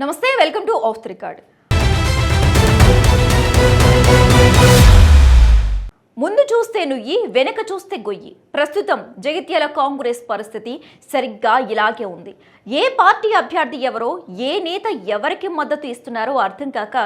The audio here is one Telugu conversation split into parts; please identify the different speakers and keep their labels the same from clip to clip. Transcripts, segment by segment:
Speaker 1: నమస్తే, welcome to of the record. ముందు చూస్తే నుయ్యి, వెనక చూస్తే గొయ్యి. ప్రస్తుతం జగిత్యాల కాంగ్రెస్ పరిస్థితి సరిగ్గా ఇలాగే ఉంది. ఏ పార్టీ అభ్యర్థి ఎవరో, ఏ నేత ఎవరికి మద్దతు ఇస్తున్నారో అర్థం కాక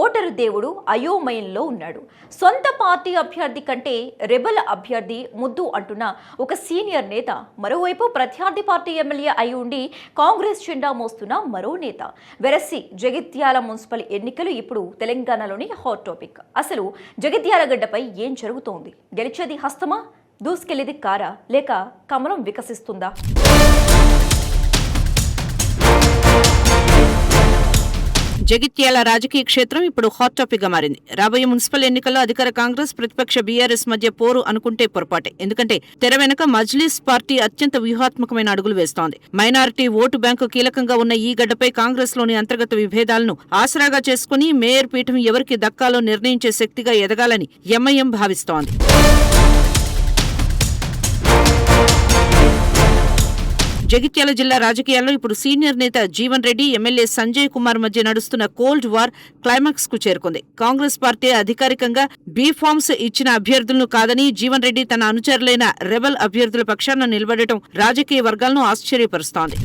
Speaker 1: ఓటరు దేవుడు అయోమయంలో ఉన్నాడు. సొంత పార్టీ అభ్యర్థి కంటే రెబల్ అభ్యర్థి ముద్దు అంటున్న ఒక సీనియర్ నేత, మరోవైపు ప్రత్యర్థి పార్టీ ఎమ్మెల్యే అయి ఉండి కాంగ్రెస్ జెండా మోస్తున్న మరో నేత. వెరసి జగిత్యాల మున్సిపల్ ఎన్నికలు ఇప్పుడు తెలంగాణలోని హాట్ టాపిక్. అసలు జగిత్యాల గడ్డపై ఏం జరుగుతోంది? గెలిచేది హస్తమా, దూసుకెళ్లేది కారా, లేక కమలం వికసిస్తుందా?
Speaker 2: జగిత్యాల రాజకీయ క్షేత్రం ఇప్పుడు హాట్ టాపిక్ గా మారింది. రాబోయే మున్సిపల్ ఎన్నికల్లో అధికార కాంగ్రెస్, ప్రతిపక్ష బీఆర్ఎస్ మధ్య పోరు అనుకుంటే పొరపాటే. ఎందుకంటే తెర వెనుక మజ్లిస్ పార్టీ అత్యంత వ్యూహాత్మకమైన అడుగులు వేస్తోంది. మైనారిటీ ఓటు బ్యాంకు కీలకంగా ఉన్న ఈ గడ్డపై కాంగ్రెస్ లోని అంతర్గత విభేదాలను ఆసరాగా చేసుకుని మేయర్ పీఠం ఎవరికి దక్కాలో నిర్ణయించే శక్తిగా ఎదగాలని ఎంఐఎం భావిస్తోంది. జగిత్యాల జిల్లా రాజకీయాల్లో ఇప్పుడు సీనియర్ నేత జీవన్ రెడ్డి, ఎమ్మెల్యే సంజయ్ కుమార్ మధ్య నడుస్తున్న కోల్డ్ వార్ క్లైమాక్స్ కు చేరుకుంది. కాంగ్రెస్ పార్టీ అధికారికంగా బీ ఫార్మ్స్ ఇచ్చిన అభ్యర్థులను కాదని జీవన్ రెడ్డి తన అనుచరులైన రెబల్ అభ్యర్థుల పక్షాన నిలబడటం రాజకీయ వర్గాలను ఆశ్చర్యపరుస్తోంది.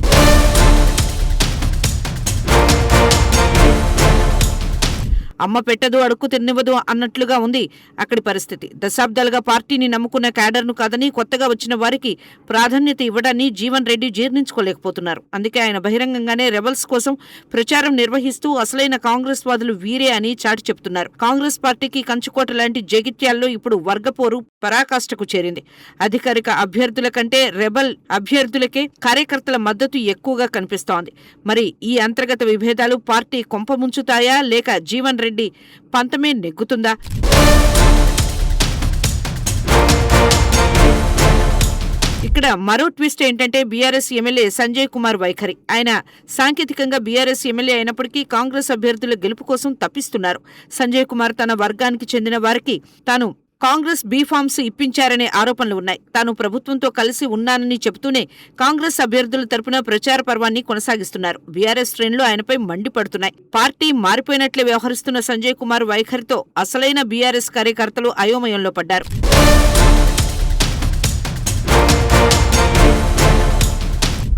Speaker 2: అమ్మ పెట్టదు, అడుక్కు తినివ్వదు అన్నట్లుగా ఉంది అక్కడి పరిస్థితి. దశాబ్దాలుగా పార్టీని నమ్ముకున్న క్యాడర్ను కాదని కొత్తగా వచ్చిన వారికి ప్రాధాన్యత ఇవ్వడాన్ని జీవన్ రెడ్డి జీర్ణించుకోలేకపోతున్నారు. అందుకే ఆయన బహిరంగంగానే రెబల్స్ కోసం ప్రచారం నిర్వహిస్తూ అసలైన కాంగ్రెస్ వాదులు వీరే అని చాటి చెప్తున్నారు. కాంగ్రెస్ పార్టీకి కంచుకోట లాంటి జగిత్యాల్లో ఇప్పుడు వర్గపోరు పరాకాష్ఠకు చేరింది. అధికారిక అభ్యర్థుల కంటే రెబల్ అభ్యర్థులకే కార్యకర్తల మద్దతు ఎక్కువగా కనిపిస్తోంది. మరి ఈ అంతర్గత విభేదాలు పార్టీ కొంపముంచుతాయా, లేక జీవన్ రెడ్డి పంతమే నెగ్గుతుందా? ఇక్కడ మరో ట్విస్ట్ ఏంటంటే బీఆర్ఎస్ ఎమ్మెల్యే సంజయ్ కుమార్ వైఖరి. ఆయన సాంకేతికంగా బీఆర్ఎస్ ఎమ్మెల్యే అయినప్పటికీ కాంగ్రెస్ అభ్యర్థుల గెలుపు కోసం తప్పిస్తున్నారు. సంజయ్ కుమార్ తన వర్గానికి చెందిన వారికి తాను కాంగ్రెస్ బీ ఫార్మ్స్ ఇప్పించారనే ఆరోపణలు ఉన్నాయి. తాను ప్రభుత్వంతో కలిసి ఉన్నానని చెబుతూనే కాంగ్రెస్ అభ్యర్థుల తరపున ప్రచార పర్వాన్ని కొనసాగిస్తున్నారు. బీఆర్ఎస్ శ్రేణులు ఆయనపై మండిపడుతున్నాయి. పార్టీ మారిపోయినట్లే వ్యవహరిస్తున్న సంజయ్ కుమార్ వైఖరితో అసలైన బీఆర్ఎస్ కార్యకర్తలు అయోమయంలో పడ్డారు.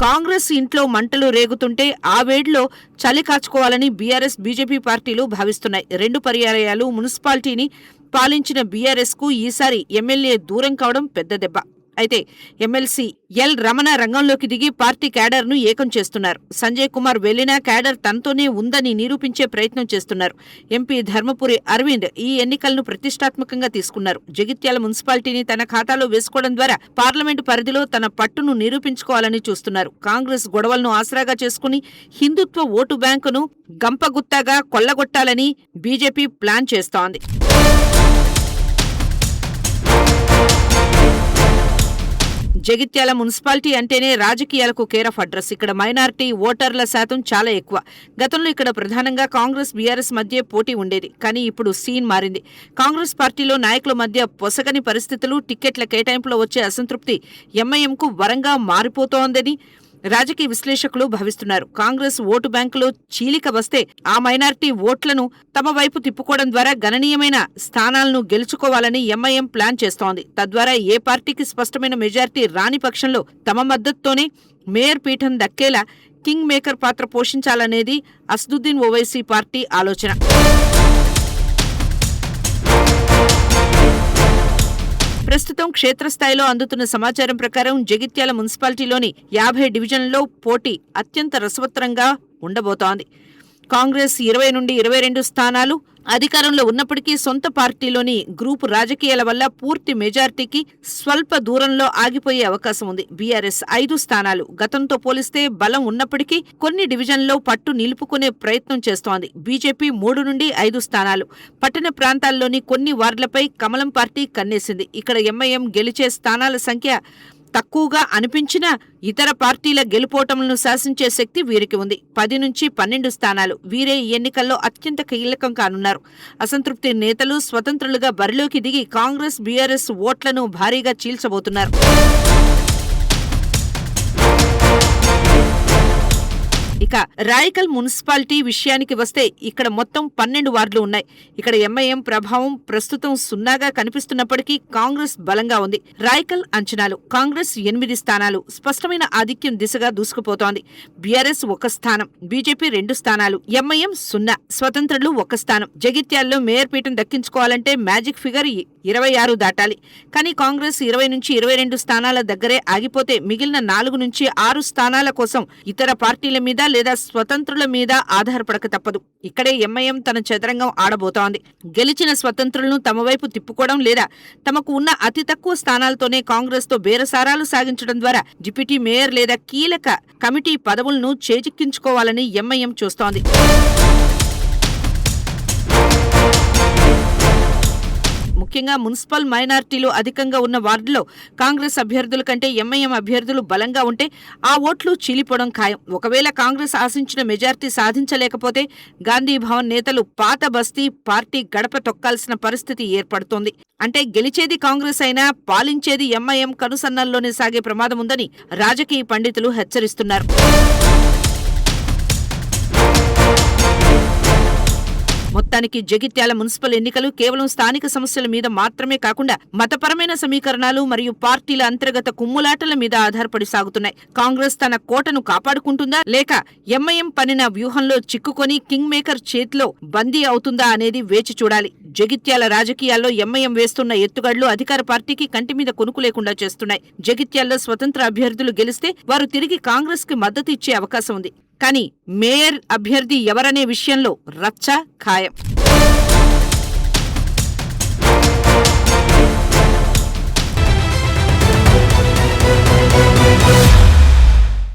Speaker 2: కాంగ్రెస్ ఇంట్లో మంటలు రేగుతుంటే ఆ వేడిలో చలి కాచుకోవాలని బీఆర్ఎస్, బీజేపీ పార్టీలు భావిస్తున్నాయి. 2 పర్యాయాలు మున్సిపాలిటీని పాలించిన బీఆర్ఎస్ కు ఈసారి ఎమ్మెల్యే దూరం కావడం పెద్ద దెబ్బ. అయితే ఎమ్మెల్సీ ఎల్ రమణ రంగంలోకి దిగి పార్టీ క్యాడర్ను ఏకం చేస్తున్నారు. సంజయ్ కుమార్ వెళ్లినా క్యాడర్ తనతోనే ఉందని నిరూపించే ప్రయత్నం చేస్తున్నారు. ఎంపీ ధర్మపురి అరవింద్ ఈ ఎన్నికలను ప్రతిష్టాత్మకంగా తీసుకున్నారు. జగిత్యాల మున్సిపాలిటీని తన ఖాతాలో వేసుకోవడం ద్వారా పార్లమెంటు పరిధిలో తన పట్టును నిరూపించుకోవాలని చూస్తున్నారు. కాంగ్రెస్ గొడవలను ఆసరాగా చేసుకుని హిందుత్వ ఓటు బ్యాంకును గంపగుత్తాగా కొల్లగొట్టాలని బీజేపీ ప్లాన్ చేస్తోంది. జగిత్యాల మున్సిపాలిటీ అంటేనే రాజకీయాలకు కేర్ ఆఫ్ అడ్రస్. ఇక్కడ మైనారిటీ ఓటర్ల శాతం చాలా ఎక్కువ. గతంలో ఇక్కడ ప్రధానంగా కాంగ్రెస్, బీఆర్ఎస్ మధ్య పోటీ ఉండేది. కానీ ఇప్పుడు సీన్ మారింది. కాంగ్రెస్ పార్టీలో నాయకుల మధ్య పొసగని పరిస్థితులు, టిక్కెట్ల కేటాయింపులో వచ్చే అసంతృప్తి ఎంఐఎంకు వరంగా మారిపోతోందని రాజకీయ విశ్లేషకులు భావిస్తున్నారు. కాంగ్రెస్ ఓటు బ్యాంకులో చీలిక వస్తే ఆ మైనారిటీ ఓట్లను తమ వైపు తిప్పుకోవడం ద్వారా గణనీయమైన స్థానాలను గెలుచుకోవాలని ఎంఐఎం ప్లాన్ చేస్తోంది. తద్వారా ఏ పార్టీకి స్పష్టమైన మెజారిటీ రాని పక్షంలో తమ మద్దతుతోనే మేయర్ పీఠం దక్కేలా కింగ్ మేకర్ పాత్ర పోషించాలనేది అసదుద్దీన్ ఓవైసీ పార్టీ ఆలోచన. ప్రస్తుతం క్షేత్రస్థాయిలో అందుతున్న సమాచారం ప్రకారం జగిత్యాల మున్సిపాలిటీలోని 50 డివిజన్లలో పోటీ అత్యంత రసవత్తరంగా ఉండబోతోంది. కాంగ్రెస్ 20 నుండి 22 స్థానాలు అధికారంలో ఉన్నప్పటికీ సొంత పార్టీలోని గ్రూపు రాజకీయాల వల్ల పూర్తి మెజార్టీకి స్వల్ప దూరంలో ఆగిపోయే అవకాశం ఉంది. బీఆర్ఎస్ 5 స్థానాలు. గతంతో పోలిస్తే బలం ఉన్నప్పటికీ కొన్ని డివిజన్లో పట్టు నిలుపుకునే ప్రయత్నం చేస్తోంది. బీజేపీ 3 నుండి 5 స్థానాలు. పట్టణ ప్రాంతాల్లోని కొన్ని వార్డులపై కమలం పార్టీ కన్నేసింది. ఇక్కడ ఎంఐఎం గెలిచే స్థానాల సంఖ్య తక్కువగా అనిపించినా ఇతర పార్టీల గెలుపోటములను శాసించే శక్తి వీరికి ఉంది. 10 నుంచి 12 స్థానాలు. వీరే ఈ ఎన్నికల్లో అత్యంత కీలకం కానున్నారు. అసంతృప్తి నేతలు స్వతంత్రులుగా బరిలోకి దిగి కాంగ్రెస్, బీఆర్ఎస్ ఓట్లను భారీగా చీల్చబోతున్నారు. ఇక ఇక రాయకల్ మున్సిపాలిటీ విషయానికి వస్తే ఇక్కడ మొత్తం 12 వార్డులు ఉన్నాయి. ఇక్కడ ఎంఐఎం ప్రభావం ప్రస్తుతం సున్నాగా కనిపిస్తున్నప్పటికీ కాంగ్రెస్ బలంగా ఉంది. రాయకల్ అంచనాలు కాంగ్రెస్ 8 స్థానాలు స్పష్టమైన ఆధిక్యం దిశగా దూసుకుపోతోంది. బీఆర్ఎస్ 1 స్థానం, బీజేపీ 2 స్థానాలు, ఎంఐఎం 0, స్వతంత్రులు 1 స్థానం. జగిత్యాల్లో మేయర్ పీఠం దక్కించుకోవాలంటే మ్యాజిక్ ఫిగర్ 26 దాటాలి. కానీ కాంగ్రెస్ 20 నుంచి 22 స్థానాల దగ్గరే ఆగిపోతే మిగిలిన 4 నుంచి 6 స్థానాల కోసం ఇతర పార్టీల మీద లేదా స్వతంత్రుల మీద ఆధారపడక తప్పదు. ఇక్కడే ఎంఐఎం తన చదరంగం ఆడబోతోంది. గెలిచిన స్వతంత్రులను తమ వైపు తిప్పుకోవడం లేదా తమకు ఉన్న అతి తక్కువ స్థానాలతోనే కాంగ్రెస్ తో బేరసారాలు సాగించడం ద్వారా డిప్యూటీ మేయర్ లేదా కీలక కమిటీ పదవులను చేజిక్కించుకోవాలని ఎంఐఎం చూస్తోంది. ముఖ్యంగా మున్సిపల్ మైనారిటీలు అధికంగా ఉన్న వార్డులో కాంగ్రెస్ అభ్యర్థుల కంటే ఎంఐఎం అభ్యర్థులు బలంగా ఉంటే ఆ ఓట్లు చీలిపోవడం ఖాయం. ఒకవేళ కాంగ్రెస్ ఆశించిన మెజార్టీ సాధించలేకపోతే గాంధీ భవన్ నేతలు పాత బస్తీ పార్టీ గడప తొక్కాల్సిన పరిస్థితి ఏర్పడుతోంది. అంటే గెలిచేది కాంగ్రెస్ అయినా పాలించేది ఎంఐఎం కనుసన్నల్లోనే సాగే ప్రమాదం ఉందని రాజకీయ పండితులు హెచ్చరిస్తున్నారు. మొత్తానికి జగిత్యాల మున్సిపల్ ఎన్నికలు కేవలం స్థానిక సమస్యల మీద మాత్రమే కాకుండా మతపరమైన సమీకరణాలు మరియు పార్టీల అంతర్గత కుమ్ములాటల మీద ఆధారపడి సాగుతున్నాయి. కాంగ్రెస్ తన కోటను కాపాడుకుంటుందా లేక ఎంఐఎం పనిన వ్యూహంలో చిక్కుకొని కింగ్ మేకర్ చేతిలో బందీ అవుతుందా అనేది వేచి చూడాలి. జగిత్యాల రాజకీయాల్లో ఎంఐఎం వేస్తున్న ఎత్తుగడలు అధికార పార్టీకి కంటి మీద కొనుకు లేకుండా చేస్తున్నాయి. జగిత్యాల్లో స్వతంత్ర అభ్యర్థులు గెలిస్తే వారు తిరిగి కాంగ్రెస్ కి మద్దతు ఇచ్చే అవకాశం ఉంది. కానీ మేయర్ అభ్యర్థి ఎవరనే విషయంలో రచ్చ ఖాయం.